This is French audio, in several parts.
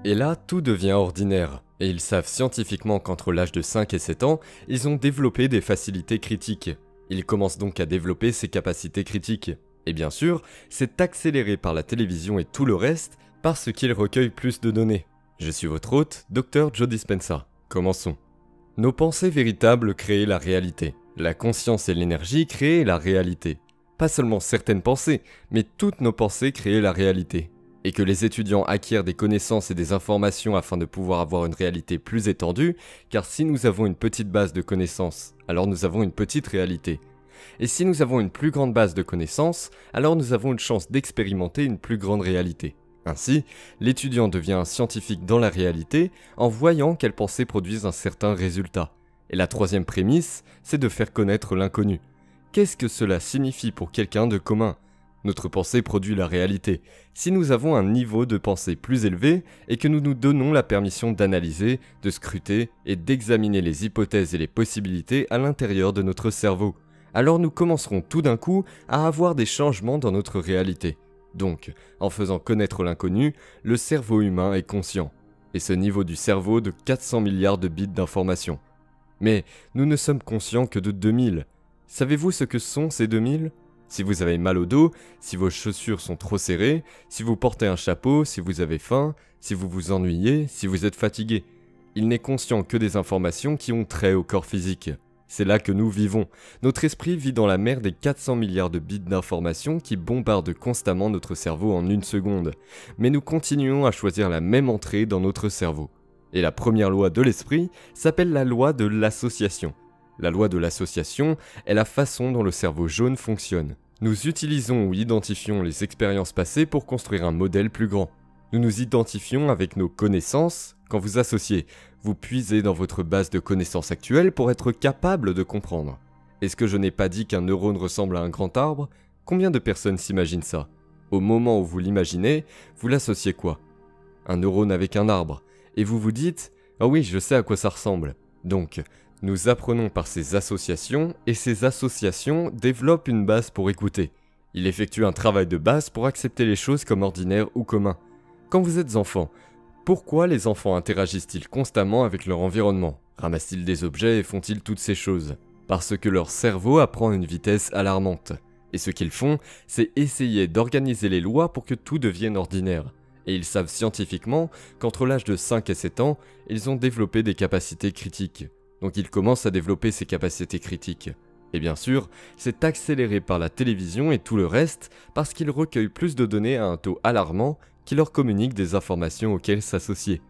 Et là, tout devient ordinaire, et ils savent scientifiquement qu'entre l'âge de 5 et 7 ans, ils ont développé des facilités critiques. Ils commencent donc à développer ces capacités critiques. Et bien sûr, c'est accéléré par la télévision et tout le reste, parce qu'ils recueillent plus de données. Je suis votre hôte, Dr Joe Dispenza. Commençons. Nos pensées véritables créent la réalité. La conscience et l'énergie créent la réalité. Pas seulement certaines pensées, mais toutes nos pensées créent la réalité. Et que les étudiants acquièrent des connaissances et des informations afin de pouvoir avoir une réalité plus étendue, car si nous avons une petite base de connaissances, alors nous avons une petite réalité. Et si nous avons une plus grande base de connaissances, alors nous avons une chance d'expérimenter une plus grande réalité. Ainsi, l'étudiant devient un scientifique dans la réalité en voyant quelles pensées produisent un certain résultat. Et la troisième prémisse, c'est de faire connaître l'inconnu. Qu'est-ce que cela signifie pour quelqu'un de commun ? Notre pensée produit la réalité. Si nous avons un niveau de pensée plus élevé et que nous nous donnons la permission d'analyser, de scruter et d'examiner les hypothèses et les possibilités à l'intérieur de notre cerveau, alors nous commencerons tout d'un coup à avoir des changements dans notre réalité. Donc, en faisant connaître l'inconnu, le cerveau humain est conscient. Et ce niveau du cerveau de 400 milliards de bits d'informations. Mais nous ne sommes conscients que de 2000. Savez-vous ce que sont ces 2000 ? Si vous avez mal au dos, si vos chaussures sont trop serrées, si vous portez un chapeau, si vous avez faim, si vous vous ennuyez, si vous êtes fatigué. Il n'est conscient que des informations qui ont trait au corps physique. C'est là que nous vivons. Notre esprit vit dans la mer des 400 milliards de bits d'informations qui bombardent constamment notre cerveau en une seconde. Mais nous continuons à choisir la même entrée dans notre cerveau. Et la première loi de l'esprit s'appelle la loi de l'association. La loi de l'association est la façon dont le cerveau jaune fonctionne. Nous utilisons ou identifions les expériences passées pour construire un modèle plus grand. Nous nous identifions avec nos connaissances. Quand vous associez, vous puisez dans votre base de connaissances actuelle pour être capable de comprendre. Est-ce que je n'ai pas dit qu'un neurone ressemble à un grand arbre ? Combien de personnes s'imaginent ça ? Au moment où vous l'imaginez, vous l'associez quoi ? Un neurone avec un arbre. Et vous vous dites « Ah oui, je sais à quoi ça ressemble ». Donc, nous apprenons par ces associations, et ces associations développent une base pour écouter. Il effectue un travail de base pour accepter les choses comme ordinaires ou communs. Quand vous êtes enfant, pourquoi les enfants interagissent-ils constamment avec leur environnement ? Ramassent-ils des objets et font-ils toutes ces choses ? Parce que leur cerveau apprend à une vitesse alarmante. Et ce qu'ils font, c'est essayer d'organiser les lois pour que tout devienne ordinaire. Et ils savent scientifiquement qu'entre l'âge de 5 et 7 ans, ils ont développé des capacités critiques. Donc ils commencent à développer ces capacités critiques. Et bien sûr, c'est accéléré par la télévision et tout le reste parce qu'ils recueillent plus de données à un taux alarmant qui leur communique des informations auxquelles s'associer.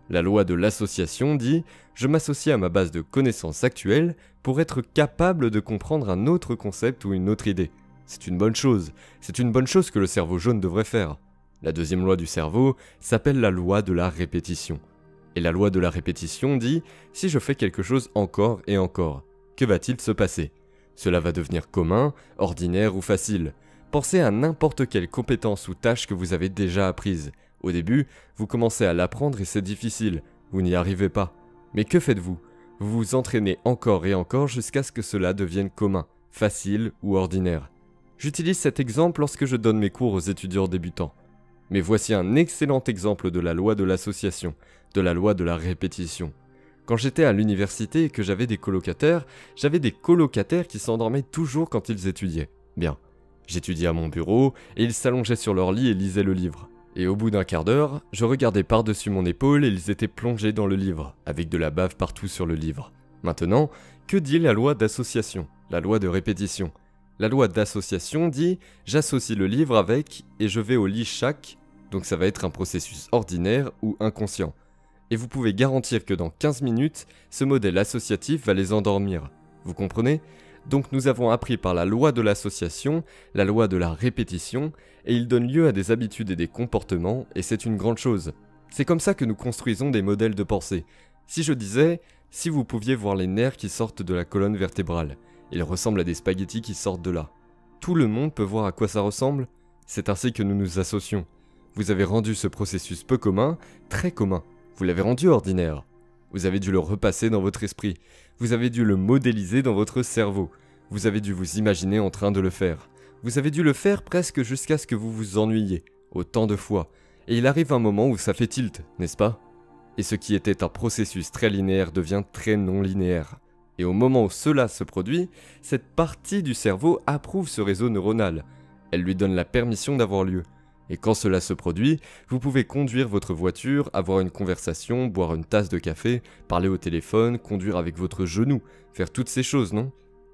La loi de l'association dit « Je m'associe à ma base de connaissances actuelle pour être capable de comprendre un autre concept ou une autre idée. » C'est une bonne chose. C'est une bonne chose que le cerveau jaune devrait faire. La deuxième loi du cerveau s'appelle la loi de la répétition. Et la loi de la répétition dit « Si je fais quelque chose encore et encore, que va-t-il se passer ? Cela va devenir commun, ordinaire ou facile. Pensez à n'importe quelle compétence ou tâche que vous avez déjà apprise. Au début, vous commencez à l'apprendre et c'est difficile, vous n'y arrivez pas. Mais que faites-vous ? Vous vous entraînez encore et encore jusqu'à ce que cela devienne commun, facile ou ordinaire. J'utilise cet exemple lorsque je donne mes cours aux étudiants débutants. Mais voici un excellent exemple de la loi de l'association, de la loi de la répétition. Quand j'étais à l'université et que j'avais des colocataires qui s'endormaient toujours quand ils étudiaient. Bien, j'étudiais à mon bureau et ils s'allongeaient sur leur lit et lisaient le livre. Et au bout d'un quart d'heure, je regardais par-dessus mon épaule et ils étaient plongés dans le livre, avec de la bave partout sur le livre. Maintenant, que dit la loi d'association, la loi de répétition ? La loi d'association dit « j'associe le livre avec et je vais au lit chaque », donc ça va être un processus ordinaire ou inconscient. Et vous pouvez garantir que dans 15 minutes, ce modèle associatif va les endormir. Vous comprenez ? Donc nous avons appris par la loi de l'association, la loi de la répétition, et il donne lieu à des habitudes et des comportements, et c'est une grande chose. C'est comme ça que nous construisons des modèles de pensée. Si je disais, si vous pouviez voir les nerfs qui sortent de la colonne vertébrale, ils ressemblent à des spaghettis qui sortent de là. Tout le monde peut voir à quoi ça ressemble ? C'est ainsi que nous nous associons. Vous avez rendu ce processus peu commun, très commun. Vous l'avez rendu ordinaire. Vous avez dû le repasser dans votre esprit. Vous avez dû le modéliser dans votre cerveau. Vous avez dû vous imaginer en train de le faire. Vous avez dû le faire presque jusqu'à ce que vous vous ennuyiez, autant de fois. Et il arrive un moment où ça fait tilt, n'est-ce pas? Et ce qui était un processus très linéaire devient très non linéaire. Et au moment où cela se produit, cette partie du cerveau approuve ce réseau neuronal. Elle lui donne la permission d'avoir lieu. Et quand cela se produit, vous pouvez conduire votre voiture, avoir une conversation, boire une tasse de café, parler au téléphone, conduire avec votre genou, faire toutes ces choses, non?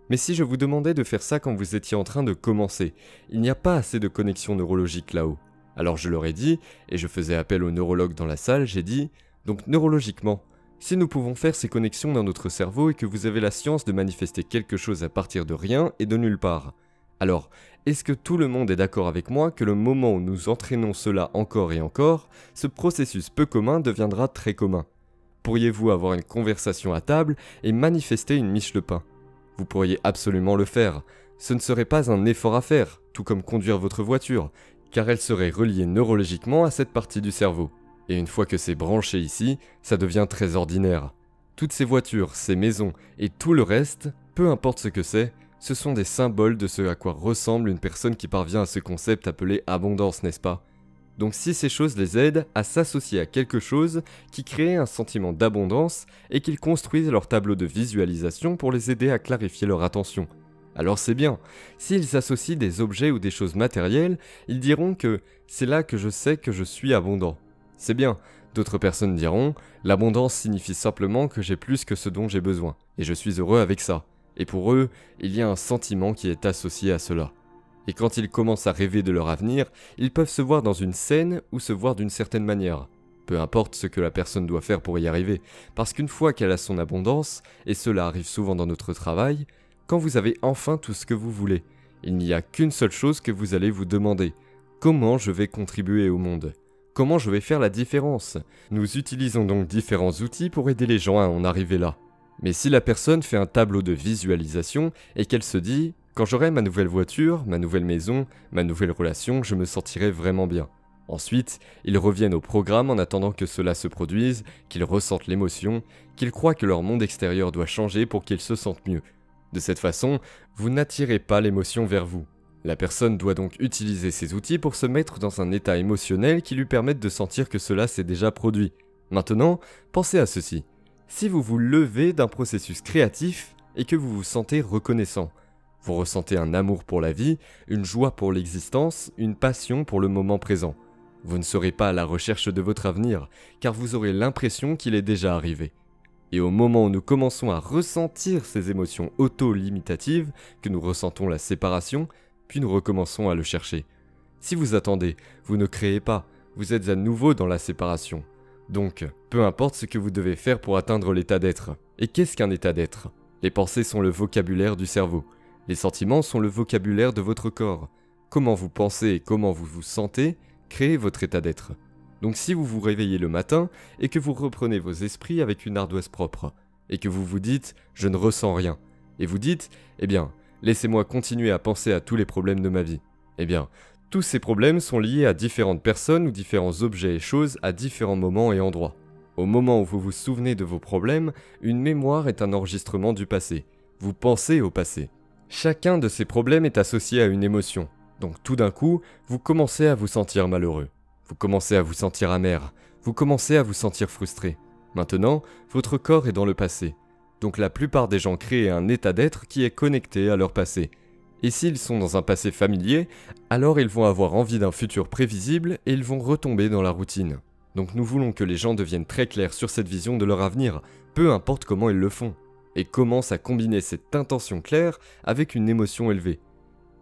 Mais si je vous demandais de faire ça quand vous étiez en train de commencer, il n'y a pas assez de connexion neurologique là-haut. Alors je leur ai dit, et je faisais appel au neurologue dans la salle, j'ai dit, donc neurologiquement, si nous pouvons faire ces connexions dans notre cerveau et que vous avez la science de manifester quelque chose à partir de rien et de nulle part, alors, est-ce que tout le monde est d'accord avec moi que le moment où nous entraînons cela encore et encore, ce processus peu commun deviendra très commun? Pourriez-vous avoir une conversation à table et manifester une miche de pain? Vous pourriez absolument le faire. Ce ne serait pas un effort à faire, tout comme conduire votre voiture, car elle serait reliée neurologiquement à cette partie du cerveau. Et une fois que c'est branché ici, ça devient très ordinaire. Toutes ces voitures, ces maisons et tout le reste, peu importe ce que c'est, ce sont des symboles de ce à quoi ressemble une personne qui parvient à ce concept appelé abondance, n'est-ce pas? Donc si ces choses les aident à s'associer à quelque chose qui crée un sentiment d'abondance et qu'ils construisent leur tableau de visualisation pour les aider à clarifier leur attention, alors c'est bien. S'ils associent des objets ou des choses matérielles, ils diront que c'est là que je sais que je suis abondant. C'est bien. D'autres personnes diront, l'abondance signifie simplement que j'ai plus que ce dont j'ai besoin, et je suis heureux avec ça. Et pour eux, il y a un sentiment qui est associé à cela. Et quand ils commencent à rêver de leur avenir, ils peuvent se voir dans une scène ou se voir d'une certaine manière. Peu importe ce que la personne doit faire pour y arriver, parce qu'une fois qu'elle a son abondance, et cela arrive souvent dans notre travail, quand vous avez enfin tout ce que vous voulez, il n'y a qu'une seule chose que vous allez vous demander. Comment je vais contribuer au monde? Comment je vais faire la différence? Nous utilisons donc différents outils pour aider les gens à en arriver là. Mais si la personne fait un tableau de visualisation et qu'elle se dit « Quand j'aurai ma nouvelle voiture, ma nouvelle maison, ma nouvelle relation, je me sentirai vraiment bien ». Ensuite, ils reviennent au programme en attendant que cela se produise, qu'ils ressentent l'émotion, qu'ils croient que leur monde extérieur doit changer pour qu'ils se sentent mieux. De cette façon, vous n'attirez pas l'émotion vers vous. La personne doit donc utiliser ces outils pour se mettre dans un état émotionnel qui lui permette de sentir que cela s'est déjà produit. Maintenant, pensez à ceci. Si vous vous levez d'un processus créatif et que vous vous sentez reconnaissant, vous ressentez un amour pour la vie, une joie pour l'existence, une passion pour le moment présent. Vous ne serez pas à la recherche de votre avenir, car vous aurez l'impression qu'il est déjà arrivé. Et au moment où nous commençons à ressentir ces émotions auto-limitatives, que nous ressentons la séparation, puis nous recommençons à le chercher. Si vous attendez, vous ne créez pas, vous êtes à nouveau dans la séparation. Donc, peu importe ce que vous devez faire pour atteindre l'état d'être. Et qu'est-ce qu'un état d'être? Les pensées sont le vocabulaire du cerveau. Les sentiments sont le vocabulaire de votre corps. Comment vous pensez et comment vous vous sentez créez votre état d'être. Donc si vous vous réveillez le matin et que vous reprenez vos esprits avec une ardoise propre, et que vous vous dites « je ne ressens rien », et vous dites « eh bien, laissez-moi continuer à penser à tous les problèmes de ma vie », eh bien, tous ces problèmes sont liés à différentes personnes ou différents objets et choses à différents moments et endroits. Au moment où vous vous souvenez de vos problèmes, une mémoire est un enregistrement du passé. Vous pensez au passé. Chacun de ces problèmes est associé à une émotion. Donc tout d'un coup, vous commencez à vous sentir malheureux. Vous commencez à vous sentir amer. Vous commencez à vous sentir frustré. Maintenant, votre corps est dans le passé. Donc la plupart des gens créent un état d'être qui est connecté à leur passé. Et s'ils sont dans un passé familier, alors ils vont avoir envie d'un futur prévisible et ils vont retomber dans la routine. Donc nous voulons que les gens deviennent très clairs sur cette vision de leur avenir, peu importe comment ils le font, et commencent à combiner cette intention claire avec une émotion élevée.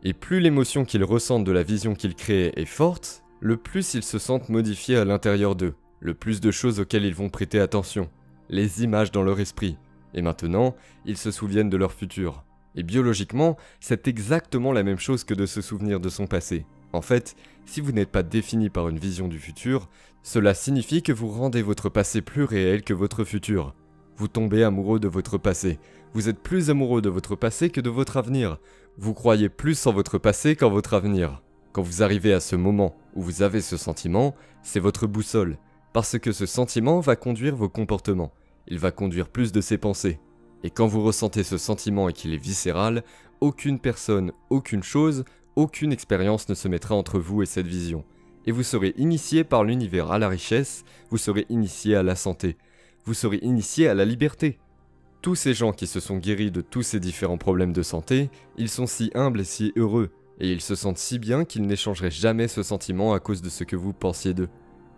Et plus l'émotion qu'ils ressentent de la vision qu'ils créent est forte, le plus ils se sentent modifiés à l'intérieur d'eux, le plus de choses auxquelles ils vont prêter attention, les images dans leur esprit. Et maintenant, ils se souviennent de leur futur. Et biologiquement, c'est exactement la même chose que de se souvenir de son passé. En fait, si vous n'êtes pas défini par une vision du futur, cela signifie que vous rendez votre passé plus réel que votre futur. Vous tombez amoureux de votre passé. Vous êtes plus amoureux de votre passé que de votre avenir. Vous croyez plus en votre passé qu'en votre avenir. Quand vous arrivez à ce moment où vous avez ce sentiment, c'est votre boussole. Parce que ce sentiment va conduire vos comportements. Il va conduire plus de ses pensées. Et quand vous ressentez ce sentiment et qu'il est viscéral, aucune personne, aucune chose, aucune expérience ne se mettra entre vous et cette vision. Et vous serez initié par l'univers à la richesse, vous serez initié à la santé, vous serez initié à la liberté. Tous ces gens qui se sont guéris de tous ces différents problèmes de santé, ils sont si humbles et si heureux, et ils se sentent si bien qu'ils n'échangeraient jamais ce sentiment à cause de ce que vous pensiez d'eux.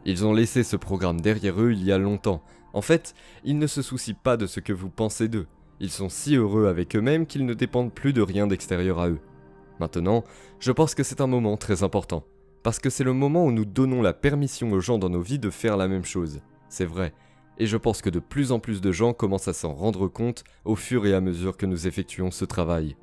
Ils ont laissé ce programme derrière eux il y a longtemps. En fait, ils ne se soucient pas de ce que vous pensez d'eux. Ils sont si heureux avec eux-mêmes qu'ils ne dépendent plus de rien d'extérieur à eux. Maintenant, je pense que c'est un moment très important, parce que c'est le moment où nous donnons la permission aux gens dans nos vies de faire la même chose. C'est vrai. Et je pense que de plus en plus de gens commencent à s'en rendre compte au fur et à mesure que nous effectuons ce travail.